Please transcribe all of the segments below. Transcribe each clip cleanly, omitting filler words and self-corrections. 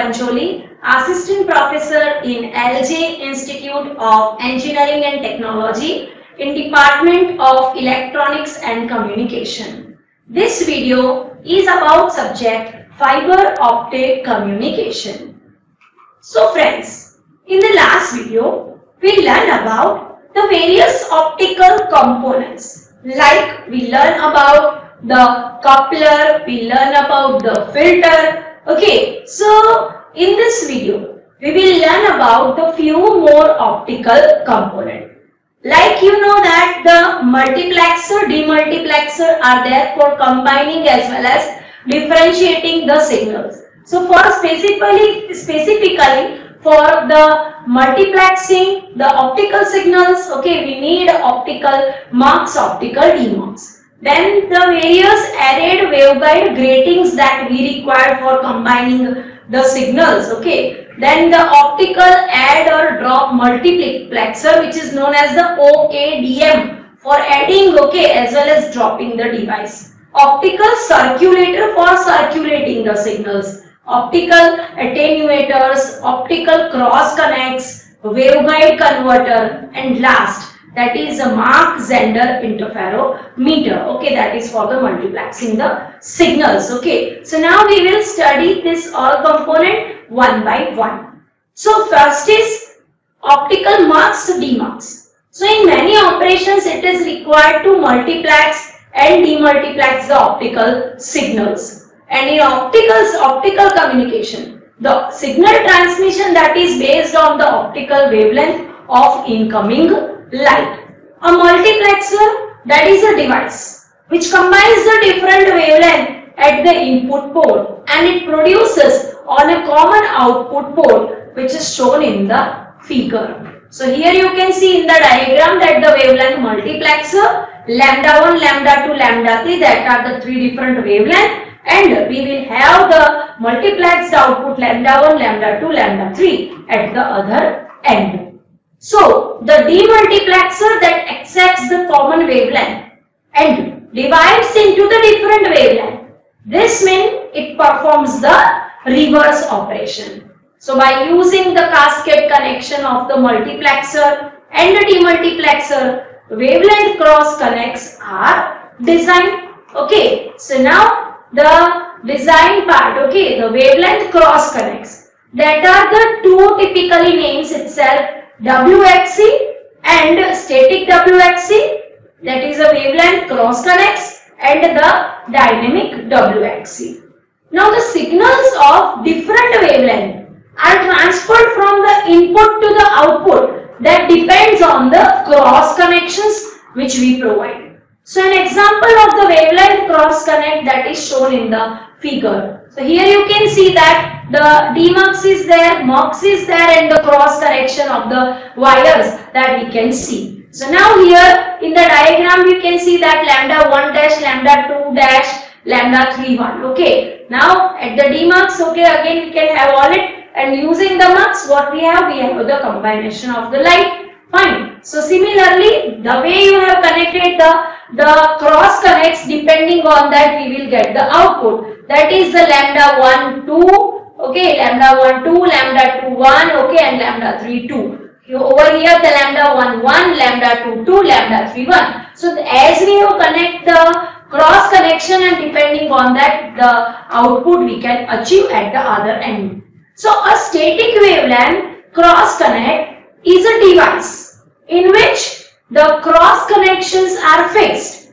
Pancholi, Assistant Professor in LJ Institute of Engineering and Technology in Department of Electronics and Communication. This video is about subject fiber optic communication. So friends, in the last video, we learned about the various optical components. Like we learn about the coupler, we learn about the filter. Okay, so in this video, we will learn about the few more optical components. Like you know that the multiplexer, demultiplexer are there for combining as well as differentiating the signals. So for specifically for the multiplexing the optical signals, okay, we need optical mux, optical demux. Then the various arrayed waveguide gratings that we require for combining the signals, okay. Then the optical add or drop multiplexer, which is known as the OADM, for adding, okay, as well as dropping the device. Optical circulator for circulating the signals. Optical attenuators, optical cross connects, waveguide converter, and last, that is a Mach-Zehnder interferometer. Okay, that is for the multiplexing the signals. Okay, so now we will study this all component one by one. So first is optical mux demux. So in many operations it is required to multiplex and demultiplex the optical signals. And in optical communication, the signal transmission that is based on the optical wavelength of incoming light. A multiplexer, that is a device which combines the different wavelength at the input port and it produces on a common output port, which is shown in the figure. So here you can see in the diagram that the wavelength multiplexer, lambda 1, lambda 2, lambda 3, that are the three different wavelengths, and we will have the multiplexed output lambda 1, lambda 2, lambda 3 at the other end. So the demultiplexer that accepts the common wavelength and divides into the different wavelength. This means it performs the reverse operation. So by using the cascade connection of the multiplexer and the demultiplexer, wavelength cross connects are designed. Okay, so now the design part, okay, the wavelength cross connects, that are the two typically names itself, WXC and static WXC, that is a wavelength cross connects, and the dynamic WXC. Now the signals of different wavelength are transferred from the input to the output, that depends on the cross connections which we provide. So an example of the wavelength cross connect that is shown in the figure. So here you can see that the demux is there, mux is there, and the cross connection of the wires that we can see. So now here in the diagram we can see that lambda 1 dash, lambda 2 dash, lambda 3 1. Okay. Now at the demux, okay, again we can have all it, and using the mux, what we have the combination of the light. Fine. So similarly, the way you have connected the cross connects, depending on that we will get the output. That is the lambda 1 2, okay, lambda 1 2, lambda 2 1, okay, and lambda 3 2. Over here the lambda 1 1, lambda 2 2, lambda 3 1. So as we have connect the cross connection, and depending on that the output we can achieve at the other end. So a static wavelength cross connect is a device in which the cross connections are fixed.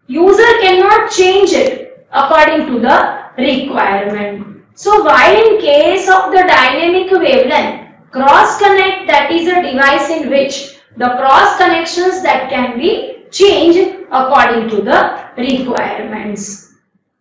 User cannot change it according to the requirement. So while in case of the dynamic wavelength cross connect, that is a device in which the cross connections that can be changed according to the requirements.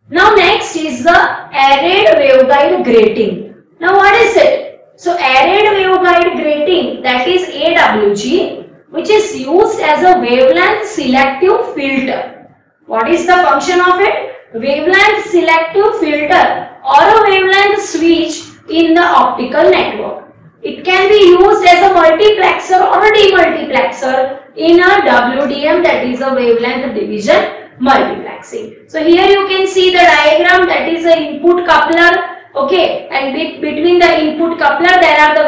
Now next is the arrayed waveguide grating. Now what is it? So arrayed waveguide grating, that is AWG, which is used as a wavelength selective filter. What is the function of it? Wavelength selective filter or a wavelength switch in the optical network. It can be used as a multiplexer or a demultiplexer in a WDM, that is a wavelength division multiplexing. So here you can see the diagram, that is a input coupler Okay, and between the input coupler there are the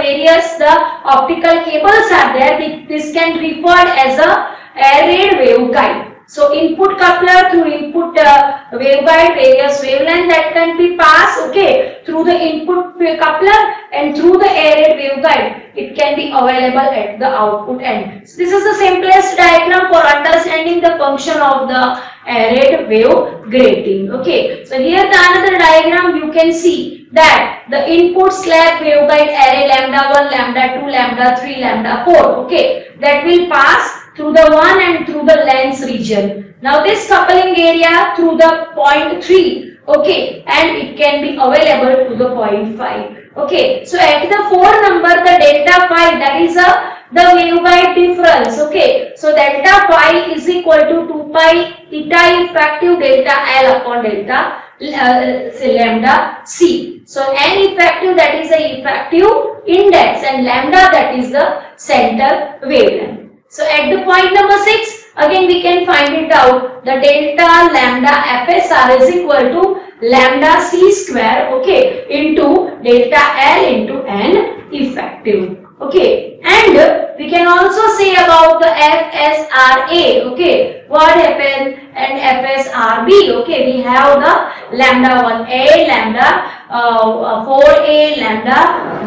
the optical cables are there. This can be referred as a arrayed waveguide. So input coupler through input waveguide, various wavelength that can be passed, okay, through the input coupler, and through the arrayed waveguide it can be available at the output end. So this is the simplest diagram for understanding the function of the arrayed wave grating. Okay, so here the another diagram you can see that the input slab waveguide array lambda 1, lambda 2, lambda 3, lambda 4, okay, that will pass through the 1 and through the lens region. Now this coupling area through the point 3, okay, and it can be available to the point 5. Okay, so at the 4 number, the delta phi, that is the waveguide difference. Okay, so delta phi is equal to 2 pi theta effective delta L upon delta lambda C. So n effective, that is the effective index, and lambda, that is the center wavelength. So at the point number 6, again we can find it out. The delta lambda FSR is equal to lambda C square, okay, into delta L into n effective. Okay, and we can also say about the FSRA. Okay, what happened? And FSRB. Okay, we have the lambda 1A, lambda 4A, lambda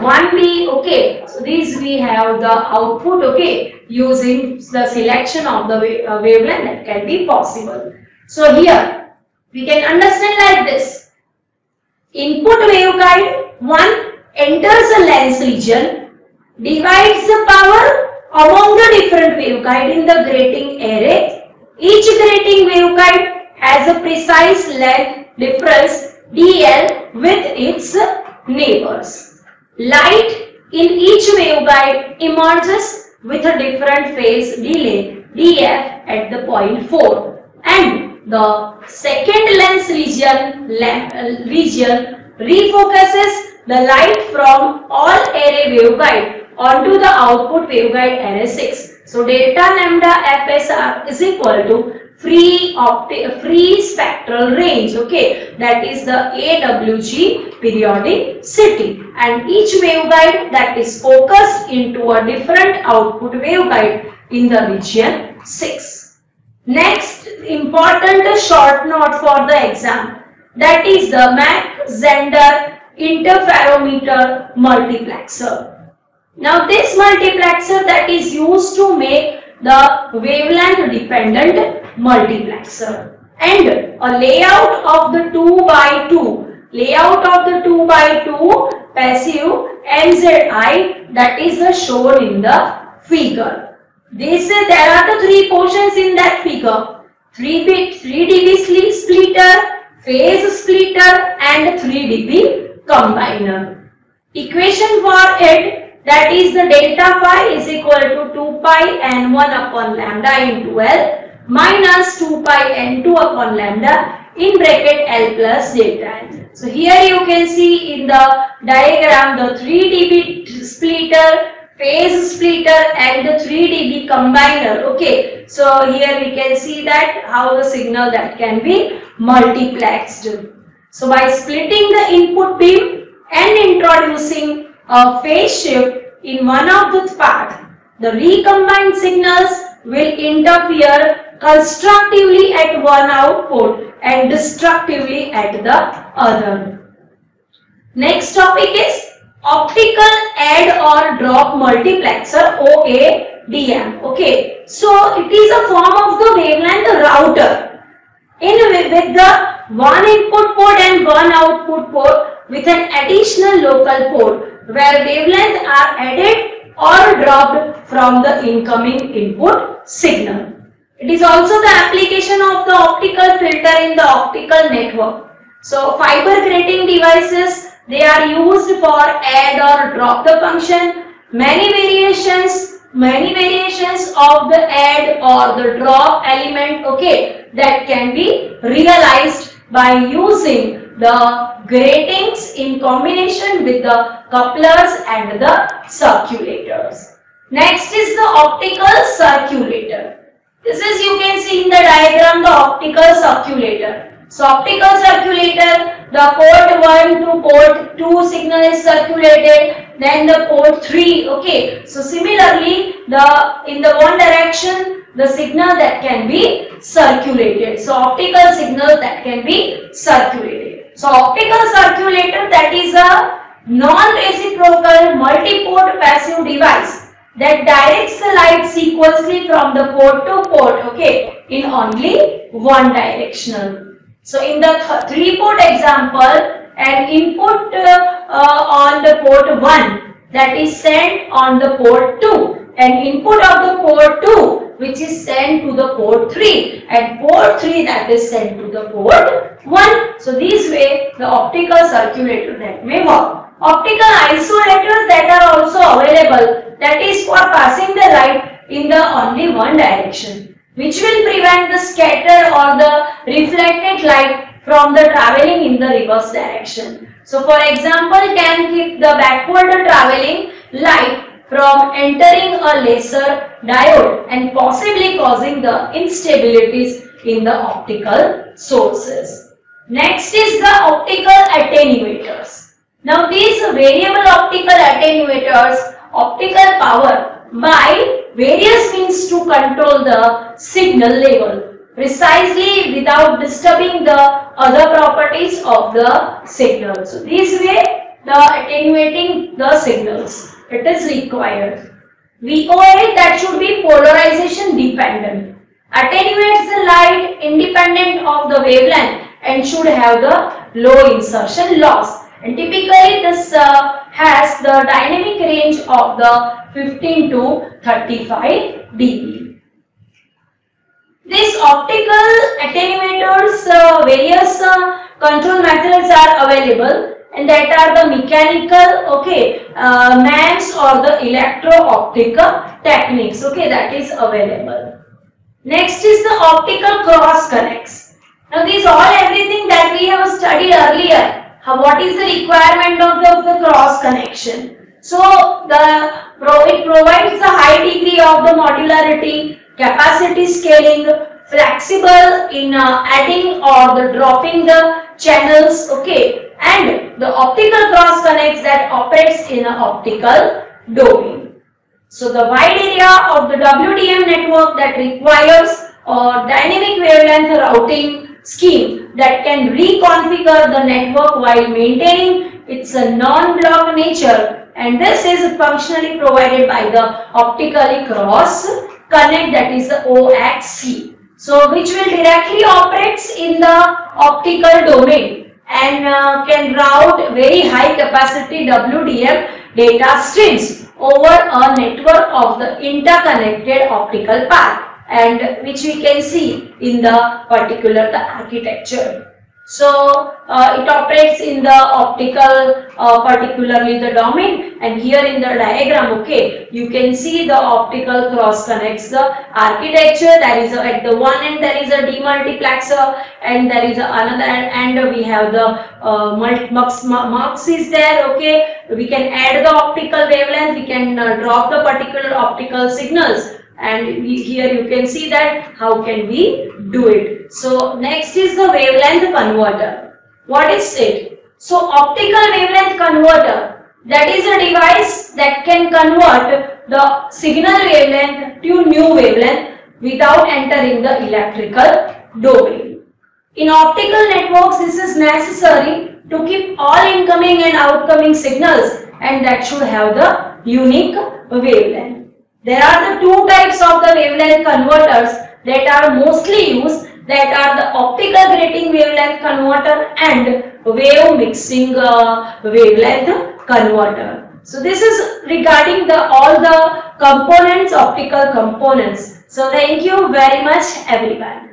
1B. Okay, so these we have the output. Okay, using the selection of the wavelength that can be possible. So here we can understand like this. Input waveguide 1 enters the lens region, divides the power among the different waveguide in the grating array. Each grating waveguide has a precise length difference dl with its neighbors. Light in each waveguide emerges with a different phase delay df at the point 4, and the second lens region refocuses the light from all array waveguide onto the output waveguide array 6. So delta lambda FSR is equal to free spectral range, okay, that is the AWG periodicity, and each waveguide that is focused into a different output waveguide in the region 6. Next important short note for the exam, that is the Mach-Zehnder interferometer multiplexer. Now this multiplexer that is used to make the wavelength dependent multiplexer, and a layout of the 2x2 passive MZI, that is shown in the figure. There are the 3 portions in that figure: 3 dB splitter, phase splitter, and 3 dB combiner. Equation for it, that is the delta phi is equal to 2 pi n1 upon lambda into L minus 2 pi n2 upon lambda in bracket L plus delta N. So here you can see in the diagram the 3 dB splitter, phase splitter, and the 3 dB combiner. Okay, so here we can see that how the signal that can be multiplexed. So by splitting the input beam and introducing a phase shift in one of the path, the recombined signals will interfere constructively at one output and destructively at the other. Next topic is optical add or drop multiplexer, OADM. Okay, so it is a form of the wavelength router with the one input port and one output port with an additional local port where wavelengths are added or dropped from the incoming input signal. It is also the application of the optical filter in the optical network. So fiber grating devices, they are used for add or drop the function. Many variations of the add or the drop element, okay, that can be realized by using the gratings in combination with the couplers and the circulators. Next is the optical circulator. This is, you can see in the diagram, the optical circulator. So optical circulator the port 1 to port 2 signal is circulated, then the port 3. Okay, so similarly in the one direction the signal that can be circulated. So optical signal that can be circulated. So optical circulator, that is a non-reciprocal multi-port passive device that directs the light sequentially from the port to port, okay, in only one directional. So in the 3-port example, an input on the port 1 that is sent on the port 2, an input of the port 2 which is sent to the port 3, and port 3 that is sent to the port 1. So this way the optical circulator that may work. Optical isolators that are also available, that is for passing the light in the only one direction, which will prevent the scattered or the reflected light from the traveling in the reverse direction. So for example, can keep the backward traveling light from entering a laser diode and possibly causing the instabilities in the optical sources. Next is the optical attenuators. Now these variable optical attenuators, optical power by various means to control the signal level precisely without disturbing the other properties of the signal. So this way the attenuating the signals, it is required. VOA, that should be polarization dependent, attenuates the light independent of the wavelength and should have the low insertion loss. And typically this has the dynamic range of the 15 to 35 dB. These optical attenuators, various control methods are available, and that are the mechanical, okay, MEMS or the electro-optic techniques, okay, that is available. Next is the optical cross connects. Now these everything that we have studied earlier. What is the requirement of the cross connection? So it provides a high degree of the modularity, capacity scaling, flexible in adding or the dropping the channels, okay, and the optical cross connects that operates in an optical domain. So the wide area of the WDM network that requires a dynamic wavelength routing scheme that can reconfigure the network while maintaining its non-block nature, and this is functionally provided by the optically cross connect, that is the OXC. So which will directly operates in the optical domain and can route very high capacity WDM data streams over a network of the interconnected optical path, and which we can see in the particular architecture. So it operates in the optical, particularly the domain, and here in the diagram, okay, you can see the optical cross connects the architecture. There is at the one end there is a demultiplexer, and there is another end we have the mux is there, okay. We can add the optical wavelength, we can drop the particular optical signals, and here you can see that how can we do it. So next is the wavelength converter. What is it? So optical wavelength converter, that is a device that can convert the signal wavelength to new wavelength without entering the electrical domain. In optical networks, this is necessary to keep all incoming and outgoing signals, and that should have the unique wavelength. There are the two types of the wavelength converters that are mostly used, that are the optical grating wavelength converter and wave mixing wavelength converter. So this is regarding all the components, optical components. So thank you very much everyone.